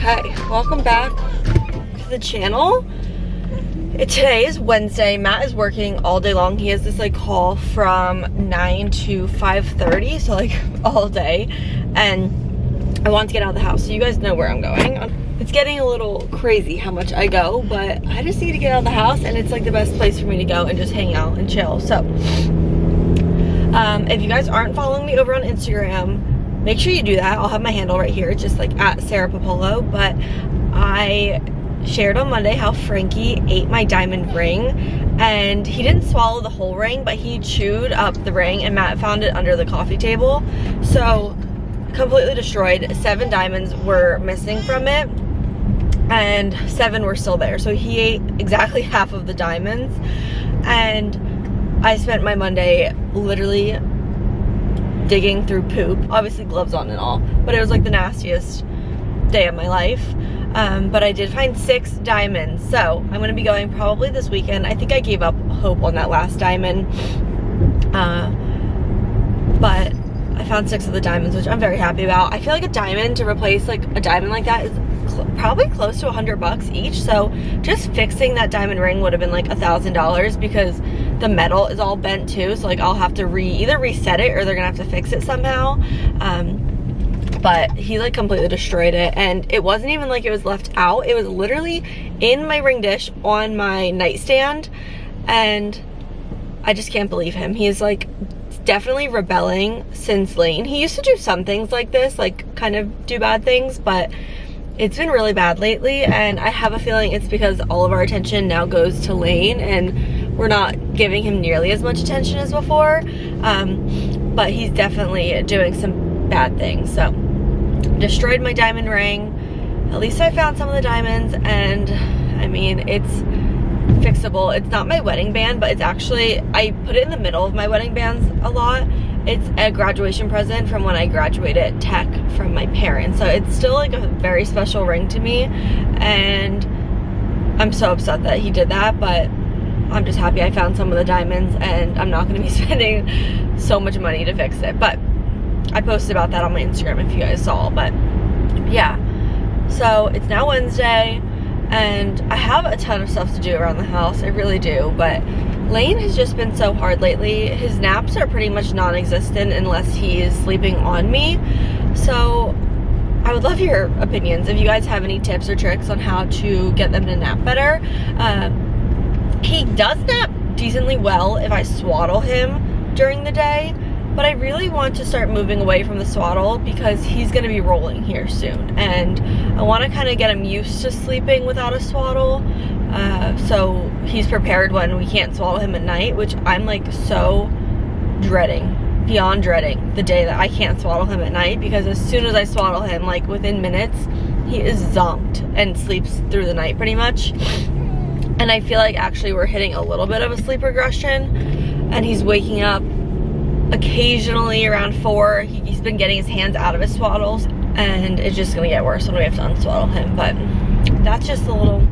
Okay, welcome back to the channel. Today is Wednesday. Matt is working all day long. He has this like call from 9 to 5:30, so like all day. And I want to get out of the house, so you guys know where I'm going. It's getting a little crazy how much I go, but I just need to get out of the house, and it's like the best place for me to go and just hang out and chill. So if you guys aren't following me over on Instagram, make sure you do that. I'll have my handle right here. It's just like at Sarah Popolo. But I shared on Monday how Frankie ate my diamond ring, and he didn't swallow the whole ring, but he chewed up the ring, and Matt found it under the coffee table. So completely destroyed. 7 diamonds were missing from it, and 7 were still there. So he ate exactly half of the diamonds, and I spent my Monday literally digging through poop, obviously gloves on and all, but it was like the nastiest day of my life. But I did find 6 diamonds, so I'm gonna be going probably this weekend. I think I gave up hope on that last diamond, but I found 6 of the diamonds, which I'm very happy about. I feel like a diamond, to replace like a diamond like that, is probably close to $100 each. So just fixing that diamond ring would have been like $1,000, because the metal is all bent too. So like I'll have to either reset it, or they're gonna have to fix it somehow. But he like completely destroyed it, and it wasn't even like it was left out. It was literally in my ring dish on my nightstand, and I just can't believe him. He's like definitely rebelling since Lane. He used to do some things like this, like kind of do bad things, but it's been really bad lately, and I have a feeling it's because all of our attention now goes to Lane, and we're not giving him nearly as much attention as before. But he's definitely doing some bad things. So destroyed my diamond ring. At least I found some of the diamonds, and I mean, it's fixable. It's not my wedding band, but it's actually, I put it in the middle of my wedding bands a lot. It's a graduation present from when I graduated tech from my parents, so it's still like a very special ring to me, and I'm so upset that he did that. But I'm just happy I found some of the diamonds, and I'm not going to be spending so much money to fix it. But I posted about that on my Instagram if you guys saw. But yeah, so it's now Wednesday, and I have a ton of stuff to do around the house. I really do. But Lane has just been so hard lately. His naps are pretty much non-existent unless he is sleeping on me. So I would love your opinions if you guys have any tips or tricks on how to get them to nap better. He does nap decently well if I swaddle him during the day, but I really want to start moving away from the swaddle, because he's going to be rolling here soon, and I want to kind of get him used to sleeping without a swaddle, so he's prepared when we can't swaddle him at night, which I'm like so dreading, beyond dreading the day that I can't swaddle him at night, because as soon as I swaddle him, like within minutes, he is zonked and sleeps through the night pretty much. And I feel like actually we're hitting a little bit of a sleep regression, and he's waking up occasionally around 4. He's been getting his hands out of his swaddles, and it's just gonna get worse when we have to unswaddle him. But that's just a little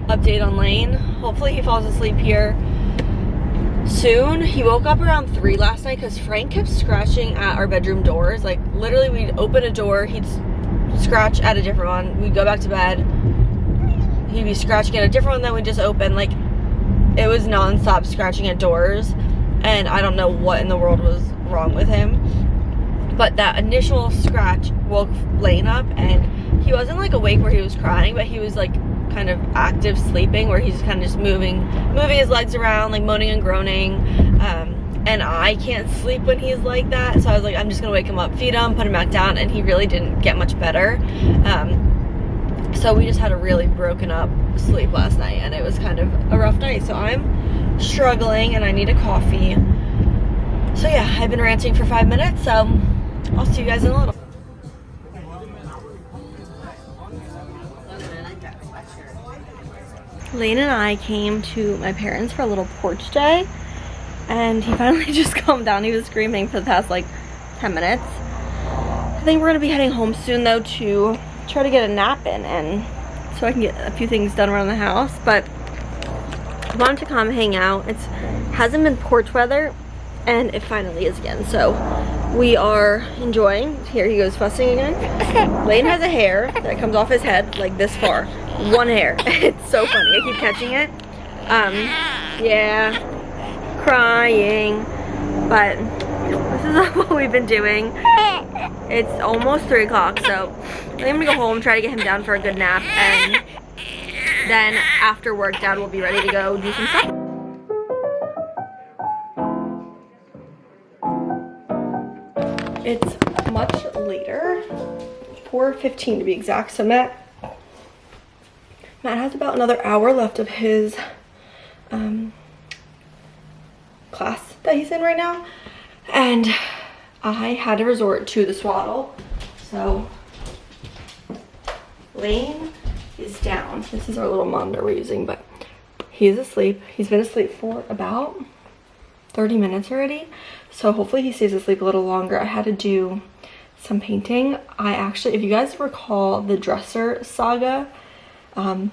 update on Lane. Hopefully he falls asleep here soon. He woke up around 3 last night because Frank kept scratching at our bedroom doors. Like literally, we'd open a door, he'd scratch at a different one, we'd go back to bed, he'd be scratching at a different one that we just opened. Like it was non-stop scratching at doors, and I don't know what in the world was wrong with him. But that initial scratch woke Lane up, and he wasn't like awake where he was crying, but he was like kind of active sleeping, where he's kind of just moving his legs around, like moaning and groaning. And I can't sleep when he's like that, so I was like, I'm just gonna wake him up, feed him, put him back down, and he really didn't get much better. So we just had a really broken up sleep last night, and it was kind of a rough night. So I'm struggling, and I need a coffee. So yeah, I've been ranting for 5 minutes, so I'll see you guys in a little. Lane and I came to my parents for a little porch day, and he finally just calmed down. He was screaming for the past like 10 minutes. I think we're gonna be heading home soon though to try to get a nap in, and so I can get a few things done around the house. But I wanted to come hang out. It hasn't been porch weather and it finally is again. So we are enjoying. Here he goes fussing again. Lane has a hair that comes off his head like this far. One hair. It's so funny. I keep catching it. Yeah, crying. But this is what we've been doing. It's almost 3 o'clock, so I think I'm gonna go home, try to get him down for a good nap, and then after work, Dad will be ready to go do some stuff. It's much later, 4:15 to be exact. So Matt has about another hour left of his class that he's in right now, and I had to resort to the swaddle. So Lane is down. This is our little monitor we're using, but he's asleep. He's been asleep for about 30 minutes already, so hopefully he stays asleep a little longer. I had to do some painting. I actually, if you guys recall the dresser saga that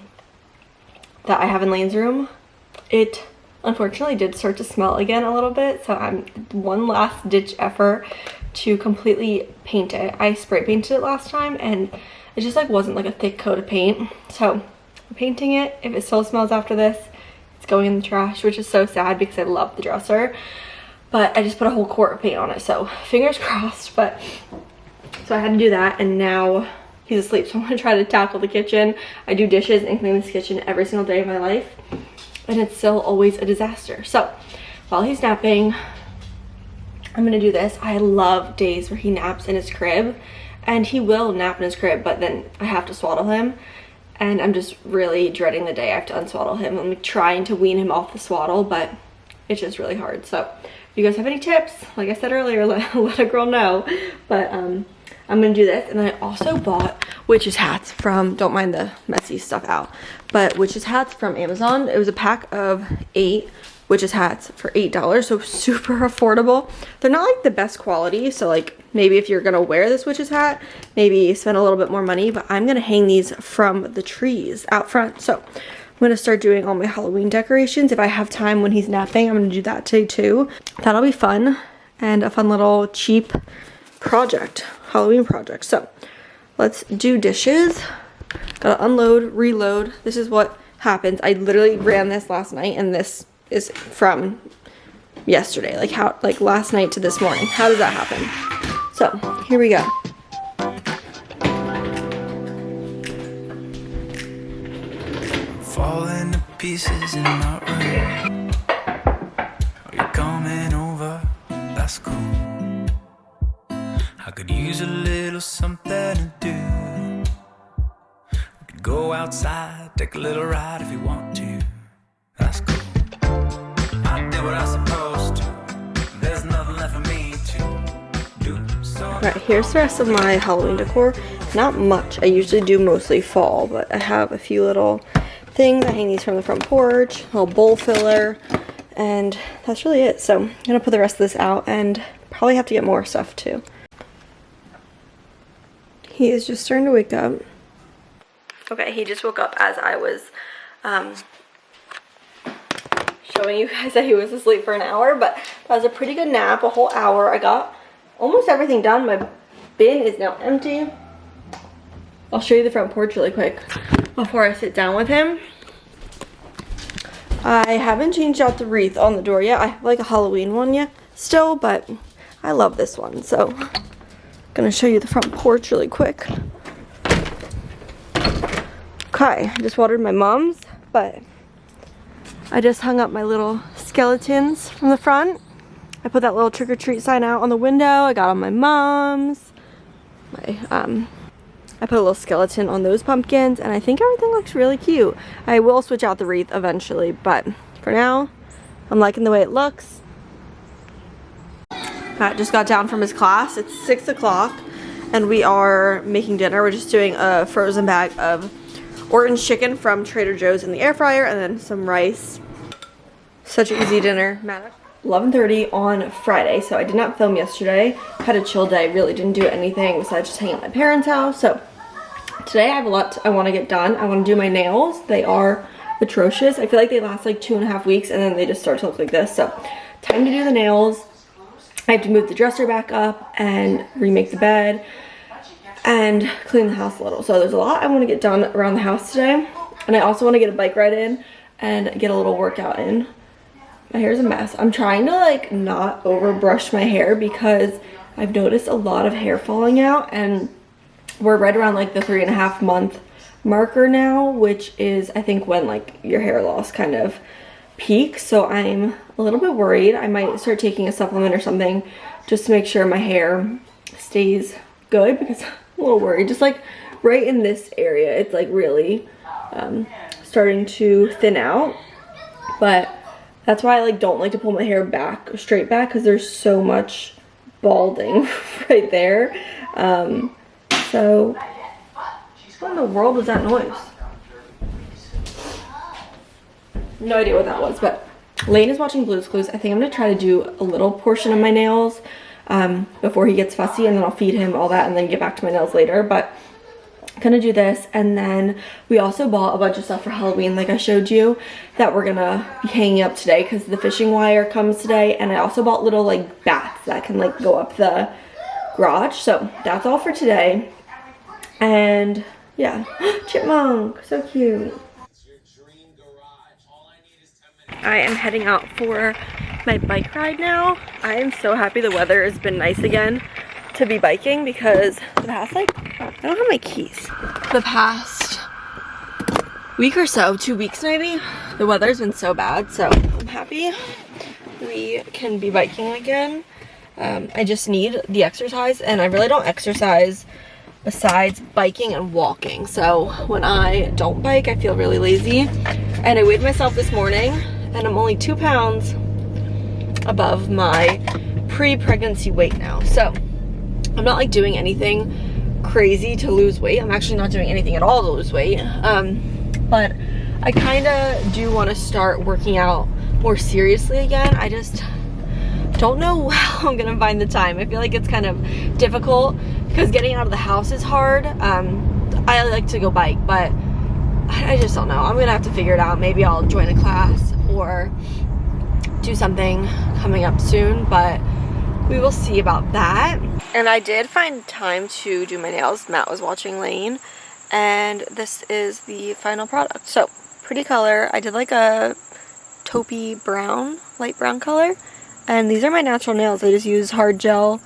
I have in Lane's room, it unfortunately did start to smell again a little bit, so I'm one last ditch effort to completely paint it. I spray painted it last time and it just like wasn't like a thick coat of paint, so I'm painting it. If it still smells after this, it's going in the trash, which is so sad because I love the dresser, but I just put a whole quart of paint on it, so fingers crossed. But so I had to do that, and now he's asleep, so I'm gonna try to tackle the kitchen. I do dishes and clean this kitchen every single day of my life, and it's still always a disaster. So while he's napping, I'm gonna do this. I love days where he naps in his crib, and he will nap in his crib, but then I have to swaddle him, and I'm just really dreading the day I have to unswaddle him. I'm trying to wean him off the swaddle, but it's just really hard. So if you guys have any tips, like I said earlier, let a girl know. But I'm gonna do this. And then I also bought witch's hats from, don't mind the messy stuff out, but witch's hats from Amazon. It was a pack of 8 witch's hats for $8, so super affordable. They're not like the best quality, so like maybe if you're gonna wear this witch's hat, maybe spend a little bit more money, but I'm gonna hang these from the trees out front. So I'm gonna start doing all my Halloween decorations. If I have time when he's napping, I'm gonna do that today too. That'll be fun, and a fun little cheap project, Halloween project. So let's do dishes. Gotta unload, reload. This is what happens. I literally ran this last night, and this is from yesterday, like last night to this morning. How does that happen? So here we go. Falling to pieces in my room. You're coming over, that's cool. I could use a little something to do. We could go outside, take a little ride if you want to. That's cool. I did what I was supposed to. There's nothing left for me to do. So Right, here's the rest of my Halloween decor. Not much. I usually do mostly fall, but I have a few little things. I hang these from the front porch, a little bowl filler, and that's really it. So I'm gonna put the rest of this out and probably have to get more stuff too. He is just starting to wake up. Okay, he just woke up as I was showing you guys that he was asleep for an hour, but that was a pretty good nap, a whole hour. I got almost everything done. My bin is now empty. I'll show you the front porch really quick before I sit down with him. I haven't changed out the wreath on the door yet. I have like a Halloween one yet still, but I love this one. So I'm gonna show you the front porch really quick. Okay, I just watered my mom's, but I just hung up my little skeletons from the front. I put that little trick-or-treat sign out on the window. I got on my mom's. I put a little skeleton on those pumpkins, and I think everything looks really cute. I will switch out the wreath eventually, but for now, I'm liking the way it looks. Matt just got down from his class. It's 6 o'clock, and we are making dinner. We're just doing a frozen bag of Orton's chicken from Trader Joe's in the air fryer, and then some rice. Such an easy dinner. Matt, 11:30 on Friday, so I did not film yesterday. Had a chill day, really didn't do anything besides just hang at my parents' house. So today I have a lot I want to get done. I want to do my nails. They are atrocious. I feel like they last like 2.5 weeks and then they just start to look like this. So time to do the nails. I have to move the dresser back up and remake the bed and clean the house a little. So there's a lot I want to get done around the house today. And I also want to get a bike ride in and get a little workout in. My hair's a mess. I'm trying to like not over brush my hair because I've noticed a lot of hair falling out, and we're right around like the 3.5 month marker now, which is I think when like your hair loss kind of peaks. So I'm a little bit worried. I might start taking a supplement or something just to make sure my hair stays good, because I'm a little worried. Just like right in this area, it's like really starting to thin out. But that's why I like don't like to pull my hair back, straight back, because there's so much balding right there. So what in the world was that noise? No idea what that was, but Lane is watching Blue's Clues. I think I'm gonna try to do a little portion of my nails before he gets fussy, and then I'll feed him all that and then get back to my nails later. But I'm gonna do this, and then we also bought a bunch of stuff for Halloween, like I showed you, that we're gonna be hanging up today because the fishing wire comes today. And I also bought little like bats that can like go up the garage. So that's all for today. And yeah, chipmunk, so cute. I am heading out for my bike ride now. I am so happy the weather has been nice again to be biking, because the past like, I don't have my keys. The past week or so, 2 weeks maybe, the weather's been so bad. So I'm happy we can be biking again. I just need the exercise, and I really don't exercise besides biking and walking. So when I don't bike, I feel really lazy. And I weighed myself this morning, and I'm only 2 pounds above my pre-pregnancy weight now. So I'm not like doing anything crazy to lose weight. I'm actually not doing anything at all to lose weight. But I kind of do want to start working out more seriously again. I just don't know how I'm gonna find the time. I feel like it's kind of difficult because getting out of the house is hard. I like to go bike, but I just don't know. I'm gonna have to figure it out. Maybe I'll join a class or do something coming up soon, but we will see about that. And I did find time to do my nails. Matt was watching Lane, and this is the final product. So pretty color. I did like a taupey brown, light brown color, and these are my natural nails. I just use hard gel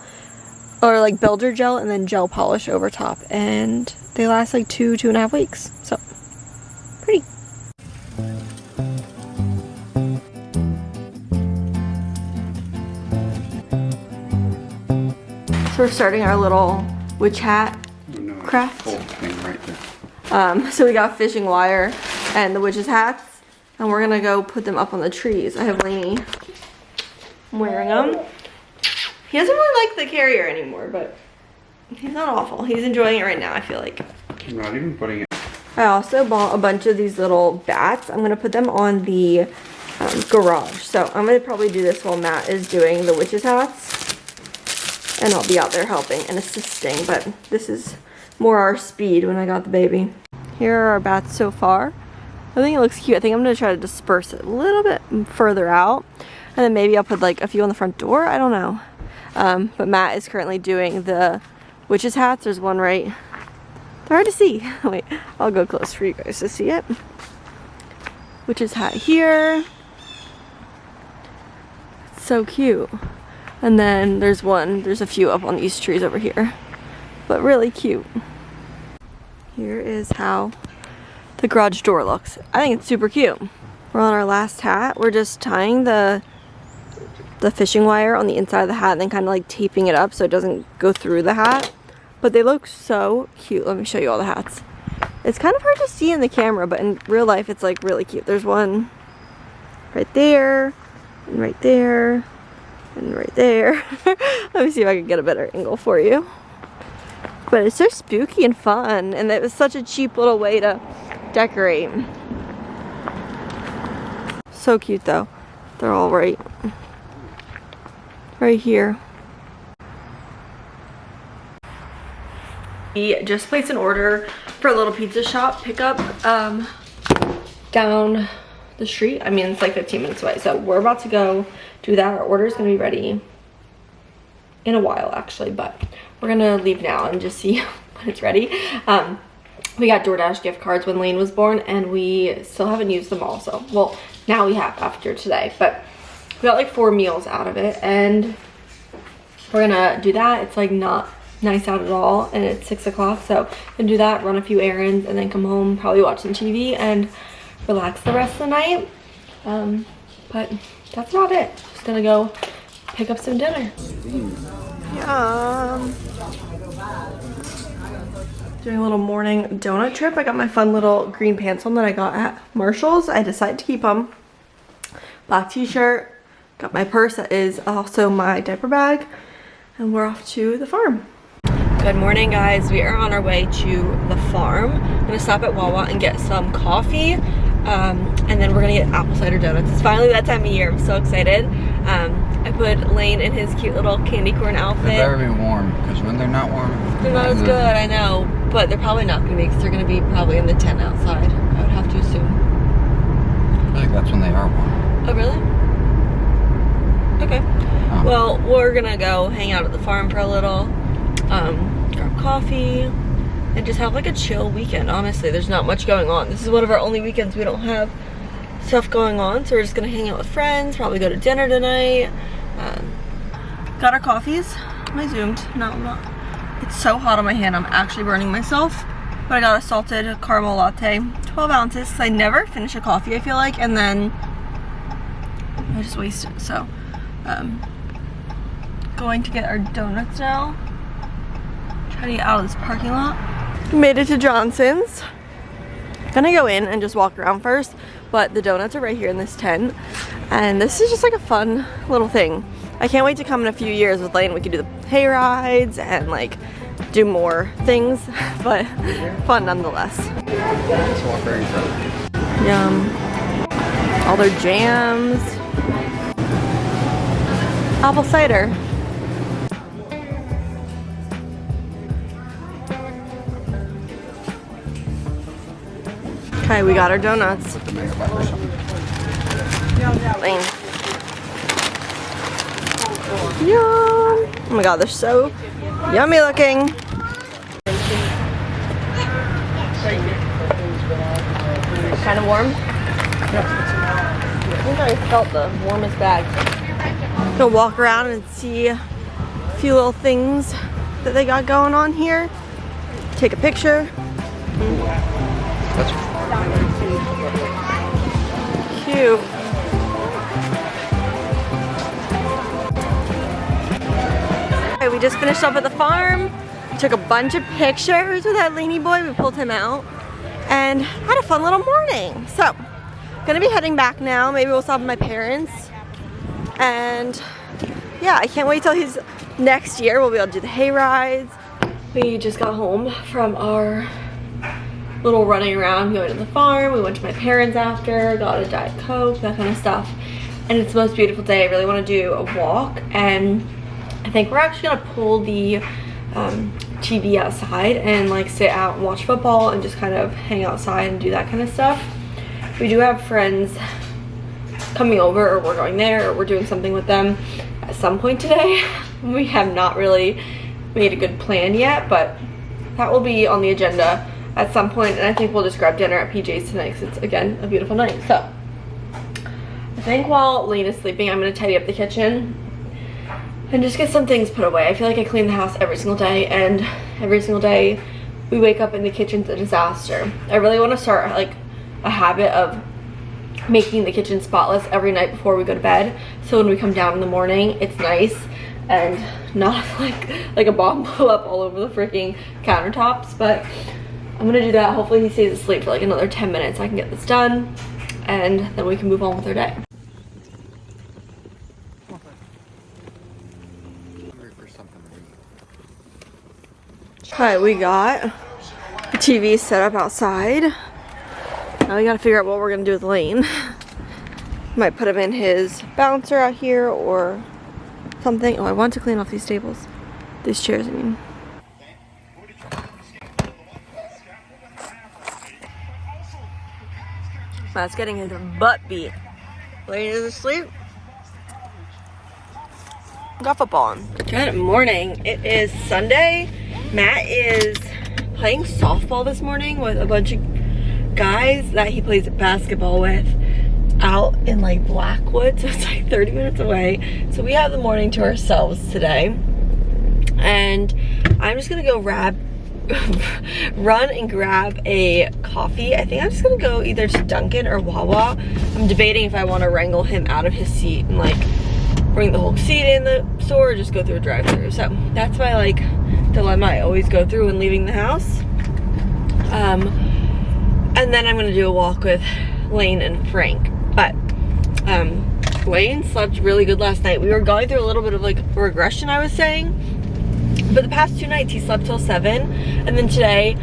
or like builder gel and then gel polish over top, and they last like 2.5 weeks. So pretty. So we're starting our little witch hat craft. Whole thing right there. So we got fishing wire and the witch's hats, and we're gonna go put them up on the trees. I have Lainey wearing them. He doesn't really like the carrier anymore, but he's not awful. He's enjoying it right now, I feel like. I'm not even putting it. I also bought a bunch of these little bats. I'm gonna put them on the garage. So I'm gonna probably do this while Matt is doing the witch's hats, and I'll be out there helping and assisting, but this is more our speed when I got the baby. Here are our bats so far. I think it looks cute. I think I'm gonna try to disperse it a little bit further out, and then maybe I'll put like a few on the front door. I don't know. But Matt is currently doing the witch's hats. There's one right, they're hard to see. Wait, I'll go close for you guys to see it. Witch's hat here. It's so cute. And then there's a few up on these trees over here, but really cute. Here is how the garage door looks. I think it's super cute. We're on our last hat. We're just tying the fishing wire on the inside of the hat and then kind of like taping it up so it doesn't go through the hat. But they look so cute. Let me show you all the hats. It's kind of hard to see in the camera, but in real life it's like really cute. There's one right there, and right there, and right there. Let me see if I can get a better angle for you. But it's so spooky and fun, and it was such a cheap little way to decorate. So cute though. They're all right here. We just placed an order for a little pizza shop pickup down the street. I mean, it's like 15 minutes away, so we're about to go do that. Our order is gonna be ready in a while actually, but we're gonna leave now and just see when it's ready. We got DoorDash gift cards when Lane was born, and we still haven't used them all. So, well, now we have after today, but we got like 4 meals out of it, and we're gonna do that. It's like not nice out at all, and it's 6 o'clock, so I'm gonna do that, run a few errands, and then come home, probably watch some TV and relax the rest of the night. But that's about it. Just gonna go pick up some dinner. Yum. Doing a little morning donut trip. I got my fun little green pants on that I got at Marshall's. I decided to keep them. Black t-shirt. Got my purse that is also my diaper bag. And we're off to the farm. Good morning, guys. We are on our way to the farm. I'm gonna stop at Wawa and get some coffee. And then we're gonna get apple cider donuts. It's finally that time of year. I'm so excited. I put Lane in his cute little candy corn outfit. They better be warm, because when they're not warm, they're not as good, I know. But they're probably not gonna be, because they're gonna be probably in the tent outside, I would have to assume. I think that's when they are warm. Oh, really? Okay. Oh. Well, we're gonna go hang out at the farm for a little, grab coffee, and just have like a chill weekend. Honestly, there's not much going on. This is one of our only weekends we don't have stuff going on, so we're just gonna hang out with friends, probably go to dinner tonight. Got our coffees. Am I zoomed? No, I'm not. It's so hot on my hand, I'm actually burning myself. But I got a salted caramel latte, 12 ounces, because I never finish a coffee, I feel like, and then I just waste it. So, going to get our donuts now. Try to get out of this parking lot. Made it to Johnson's. Gonna go in and just walk around first, but the donuts are right here in this tent, and this is just like a fun little thing. I can't wait to come in a few years with Lane. We could do the hay rides and like do more things, but fun nonetheless. Yum. All their jams. Apple cider. Okay, we got our donuts. Lane. Yum! Oh my god, they're so yummy looking. Kind of warm? I think I felt the warmest bag. Gonna walk around and see a few little things that they got going on here. Take a picture. That's cute. Okay, we just finished up at the farm. Took a bunch of pictures with that Laney boy. We pulled him out and had a fun little morning. So, gonna be heading back now. Maybe we'll stop at my parents. And yeah, I can't wait till he's next year. We'll be able to do the hay rides. We just got home from our little running around, going to the farm. We went to my parents after, got a Diet Coke, that kind of stuff. And it's the most beautiful day. I really want to do a walk, and I think we're actually gonna pull the TV outside and like sit out and watch football and just kind of hang outside and do that kind of stuff. We do have friends coming over, or we're going there, or we're doing something with them at some point today. We have not really made a good plan yet, but that will be on the agenda at some point, and I think we'll just grab dinner at PJ's tonight because it's, again, a beautiful night. So I think while Lane is sleeping, I'm going to tidy up the kitchen and just get some things put away. I feel like I clean the house every single day, and every single day we wake up and the kitchen's a disaster. I really want to start like a habit of making the kitchen spotless every night before we go to bed, so when we come down in the morning it's nice and not like a bomb blew up all over the freaking countertops. But I'm gonna do that. Hopefully he stays asleep for like another 10 minutes. I can get this done, and then we can move on with our day. Alright, we got the TV set up outside. Now we gotta figure out what we're gonna do with Lane. Might put him in his bouncer out here or something. Oh, I want to clean off these tables. These chairs, I mean. That's getting his butt beat. Lane is asleep. got football on. Good morning. It is Sunday. Matt is playing softball this morning with a bunch of guys that he plays basketball with out in like Blackwood, so it's like 30 minutes away. So we have the morning to ourselves today, and I'm just gonna go run and grab a coffee. I think I'm just gonna go either to Dunkin' or Wawa. I'm debating if I want to wrangle him out of his seat and like bring the whole seat in the store or just go through a drive-thru. So that's my like dilemma I always go through when leaving the house. And then I'm gonna do a walk with Lane and Frank. But Lane slept really good last night. We were going through a little bit of like regression, I was saying. But the past 2 nights he slept till 7, and then today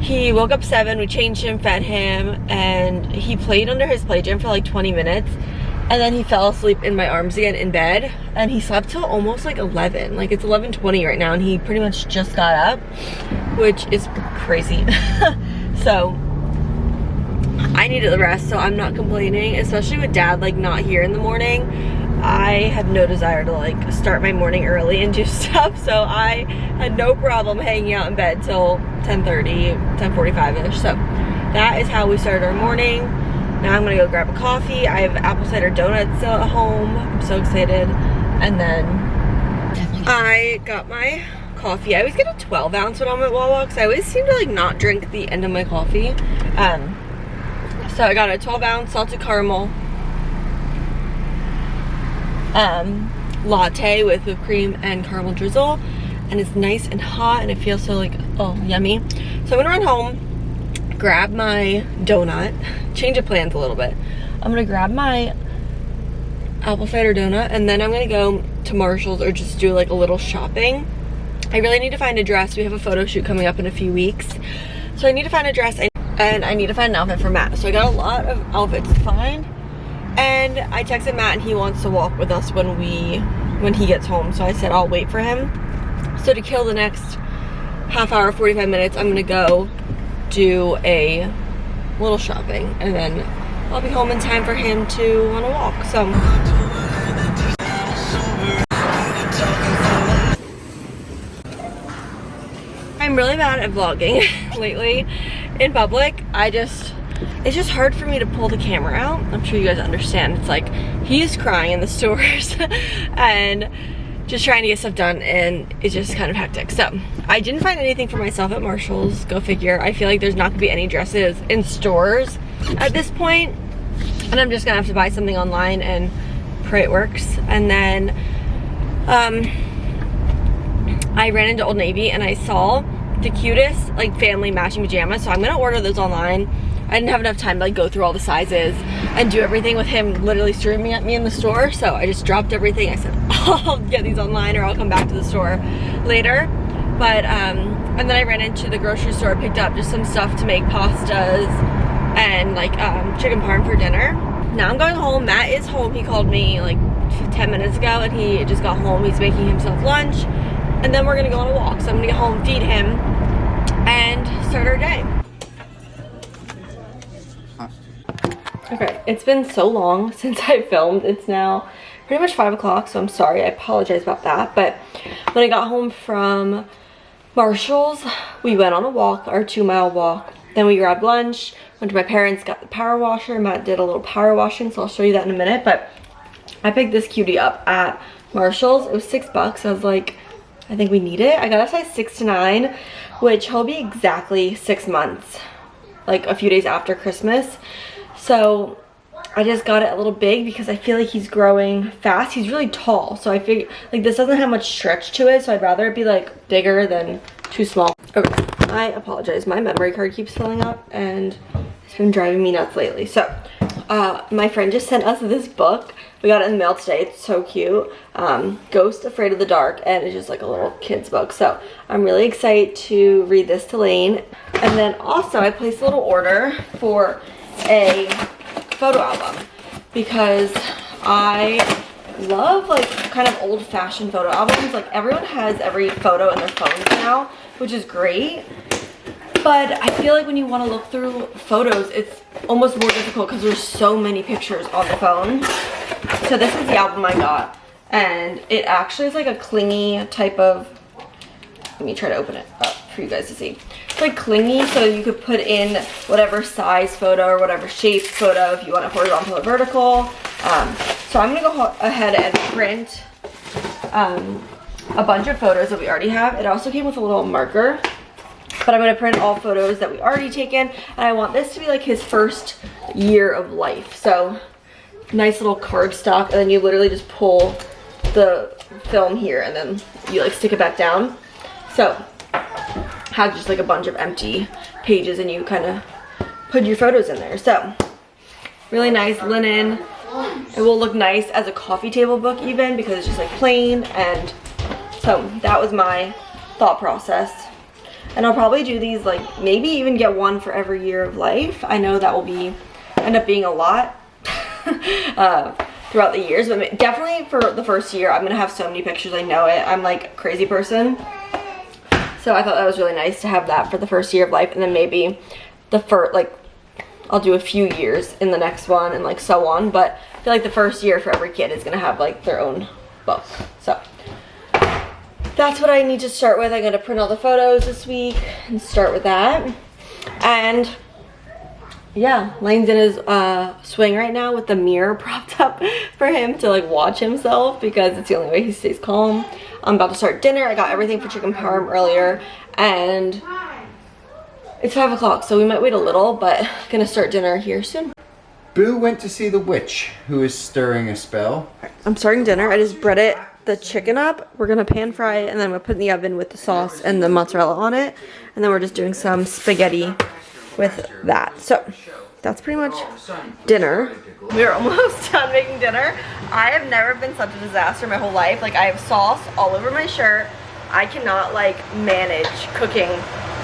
he woke up 7, we changed him, fed him, and he played under his play gym for like 20 minutes, and then he fell asleep in my arms again in bed, and he slept till almost like 11. Like it's 11:20 right now, and he pretty much just got up, which is crazy. So I needed the rest, so I'm not complaining, especially with Dad like not here in the morning. I had no desire to like start my morning early and do stuff, so I had no problem hanging out in bed till 10:30, 10:45-ish. So that is how we started our morning. Now I'm gonna go grab a coffee. I have apple cider donuts still at home. I'm so excited. And then I got my coffee. I always get a 12 ounce when I'm at Wawa because I always seem to like not drink the end of my coffee. So I got a 12 ounce salted caramel latte with whipped cream and caramel drizzle, and it's nice and hot and it feels so like, oh, yummy. So I'm gonna run home, grab my donut, change of plans a little bit. I'm gonna grab my apple cider donut, and then I'm gonna go to Marshall's or just do like a little shopping. I really need to find a dress. We have a photo shoot coming up in a few weeks, so I need to find a dress and I need to find an outfit for Matt. So I got a lot of outfits to find. And I texted Matt and he wants to walk with us when he gets home. So I said I'll wait for him. So to kill the next half hour, 45 minutes, I'm gonna go do a little shopping, and then I'll be home in time for him to want to walk. So I'm really bad at vlogging lately in public. It's just hard for me to pull the camera out. I'm sure you guys understand. It's like he's crying in the stores and just trying to get stuff done, and it's just kind of hectic. So I didn't find anything for myself at Marshall's. Go figure. I feel like there's not gonna be any dresses in stores at this point, and I'm just gonna have to buy something online and pray it works. And then I ran into Old Navy and I saw the cutest like family matching pajamas, so I'm gonna order those online. I didn't have enough time to like go through all the sizes and do everything with him literally screaming at me in the store, so I just dropped everything. I said I'll get these online or I'll come back to the store later. But and then I ran into the grocery store, picked up just some stuff to make pastas and like chicken parm for dinner. Now I'm going home. Matt is home. He called me like 10 minutes ago and he just got home. He's making himself lunch, and then we're gonna go on a walk. So I'm gonna get home, feed him, and start our day. Okay, it's been so long since I filmed. It's now pretty much 5 o'clock, so I'm sorry. I apologize about that. But when I got home from Marshall's, we went on a walk, our 2-mile walk. Then we grabbed lunch, went to my parents, got the power washer. Matt did a little power washing, so I'll show you that in a minute. But I picked this cutie up at Marshall's. It was $6. I was like, I think we need it. I got a size 6 to 9, which he'll be exactly 6 months, like a few days after Christmas. So I just got it a little big because I feel like he's growing fast. He's really tall, so I figure like this doesn't have much stretch to it, so I'd rather it be like bigger than too small. Okay, I apologize. My memory card keeps filling up and it's been driving me nuts lately. So my friend just sent us this book. We got it in the mail today. It's so cute. Ghost Afraid of the Dark, and it's just like a little kid's book. So I'm really excited to read this to Lane. And then also I placed a little order for a photo album because I love like kind of old-fashioned photo albums. Like everyone has every photo in their phones now, which is great. But I feel like when you want to look through photos, it's almost more difficult because there's so many pictures on the phone. So this is the album I got. And it actually is like a clingy type of, let me try to open it up for you guys to see. It's like clingy, so you could put in whatever size photo or whatever shape photo if you want it horizontal or vertical. So I'm gonna go ahead and print a bunch of photos that we already have. It also came with a little marker, but I'm gonna print all photos that we already taken, and I want this to be like his first year of life. So nice little cardstock, and then you literally just pull the film here and then you like stick it back down. So has just like a bunch of empty pages and you kind of put your photos in there. So really nice linen. It will look nice as a coffee table book even, because it's just like plain. And so that was my thought process. And I'll probably do these, like maybe even get one for every year of life. I know that will end up being a lot throughout the years, but definitely for the first year I'm gonna have so many pictures. I know it. I'm like a crazy person. So I thought that was really nice to have that for the first year of life, and then maybe I'll do a few years in the next one and like so on. But I feel like the first year for every kid is gonna have like their own book. So that's what I need to start with. I'm gonna print all the photos this week and start with that. And yeah, Lane's in his swing right now with the mirror propped up for him to like watch himself, because it's the only way he stays calm. I'm about to start dinner. I got everything for chicken parm earlier, and it's 5 o'clock, so we might wait a little, but gonna start dinner here soon. Boo went to see the witch, who is stirring a spell. I'm starting dinner. I just breaded the chicken up. We're gonna pan fry it, and then I'm gonna put it in the oven with the sauce and the mozzarella on it, and then we're just doing some spaghetti with that. So that's pretty much dinner. We're almost done making dinner. I have never been such a disaster my whole life. Like, I have sauce all over my shirt. I cannot like manage cooking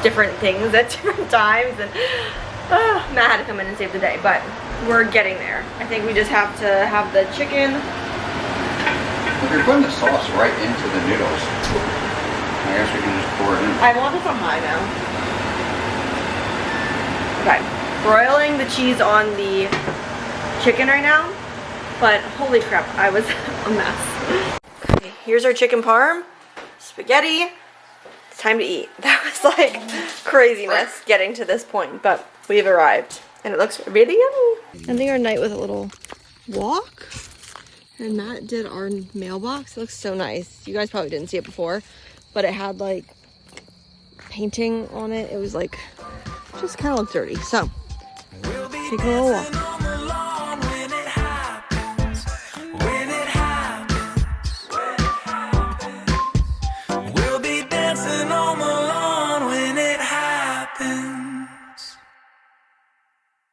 different things at different times, and Matt had to come in and save the day, but we're getting there. I think we just have to have the chicken. If you're putting the sauce right into the noodles, I guess we can just pour it in. I want this on high now. Okay, broiling the cheese on the chicken right now, but holy crap, I was a mess. Okay, here's our chicken parm, spaghetti. It's time to eat. That was like craziness getting to this point, but we've arrived and it looks really yummy. Ending our night with a little walk, and Matt did our mailbox. It looks so nice. You guys probably didn't see it before, but it had like painting on it. It was like, just kind of looked dirty. So taking a little walk.